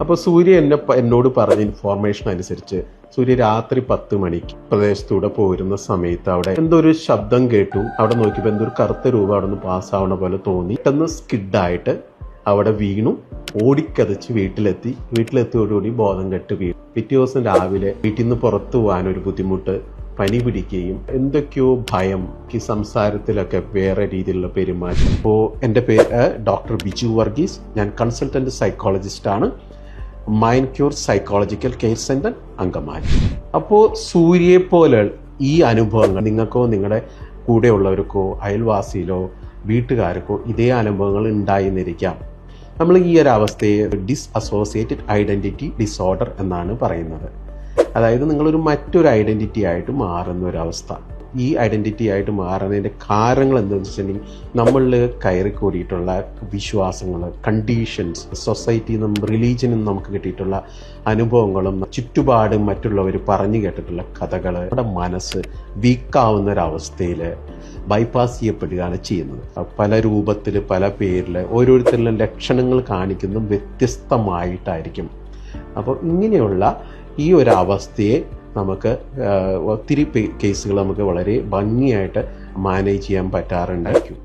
അപ്പോൾ സൂര്യ എന്നോട് പറഞ്ഞ ഇൻഫോർമേഷൻ അനുസരിച്ച് സൂര്യ രാത്രി 10 മണിക്ക് പ്രദേശത്തൂടെ പോരുന്ന സമയത്ത് അവിടെ എന്തോ ഒരു ശബ്ദം കേട്ടു. അവിടെ നോക്കിയപ്പോൾ എന്തോ ഒരു കറുത്ത രൂപം അവിടെ നിന്ന് പാസ്സാവണ പോലെ തോന്നി. പെട്ടെന്ന് സ്കിഡായിട്ട് അവിടെ വീണു. ഓടിക്കതച്ച് വീട്ടിലെത്തിയോടുകൂടി ബോധം കെട്ട് വീണു. പിറ്റേ ദിവസം രാവിലെ വീട്ടിൽ നിന്ന് പുറത്തു പോകാനൊരു ബുദ്ധിമുട്ട്, പനി പിടിക്കുകയും എന്തൊക്കെയോ ഭയം, ഈ സംസാരത്തിലൊക്കെ വേറെ രീതിയിലുള്ള പെരുമാറ്റം. അപ്പോൾ എൻ്റെ പേര് ഡോക്ടർ ബിജു വർഗീസ്. ഞാൻ കൺസൾട്ടൻറ്റ് സൈക്കോളജിസ്റ്റാണ്. Mind cure psychological care centre, Angamaly. അപ്പോൾ സൂര്യയെ പോലെ ഈ അനുഭവങ്ങൾ നിങ്ങൾക്കോ നിങ്ങളുടെ കൂടെയുള്ളവർക്കോ അയൽവാസിയിലോ വീട്ടുകാർക്കോ ഇതേ അനുഭവങ്ങൾ ഉണ്ടായിരുന്നിരിക്കാം. നമ്മൾ ഈ ഒരു അവസ്ഥയെ ഡിസ്അസോസിയേറ്റഡ് ഐഡൻറ്റിറ്റി ഡിസോർഡർ എന്നാണ് പറയുന്നത്. അതായത് നിങ്ങളൊരു മറ്റൊരു ഐഡൻറ്റിറ്റി ആയിട്ട് മാറുന്ന ഒരവസ്ഥ. ഈ ഐഡൻറ്റിറ്റി ആയിട്ട് മാറുന്നതിൻ്റെ കാരണങ്ങൾ എന്താണെന്ന് വെച്ചിട്ടുണ്ടെങ്കിൽ നമ്മളിൽ കയറിക്കൂടിയിട്ടുള്ള വിശ്വാസങ്ങൾ, കണ്ടീഷൻസ്, സൊസൈറ്റിയിൽ നിന്നും റിലീജിയനിൽ നിന്നും നമുക്ക് കിട്ടിയിട്ടുള്ള അനുഭവങ്ങളും ചുറ്റുപാടും മറ്റുള്ളവർ പറഞ്ഞു കേട്ടിട്ടുള്ള കഥകൾ നമ്മുടെ മനസ്സ് വീക്കാവുന്ന ഒരവസ്ഥയിൽ ബൈപ്പാസ് ചെയ്യപ്പെടുകയാണ് ചെയ്യുന്നത്. പല രൂപത്തിൽ, പല പേരിൽ, ഓരോരുത്തരിലും ലക്ഷണങ്ങൾ കാണിക്കുന്നതും വ്യത്യസ്തമായിട്ടായിരിക്കും. അപ്പോൾ ഇങ്ങനെയുള്ള ഈ ഒരു അവസ്ഥയെ നമുക്ക് ഒത്തിരി കേസുകൾ നമുക്ക് വളരെ ഭംഗിയായിട്ട് മാനേജ് ചെയ്യാൻ പറ്റാറുണ്ടായിരിക്കും.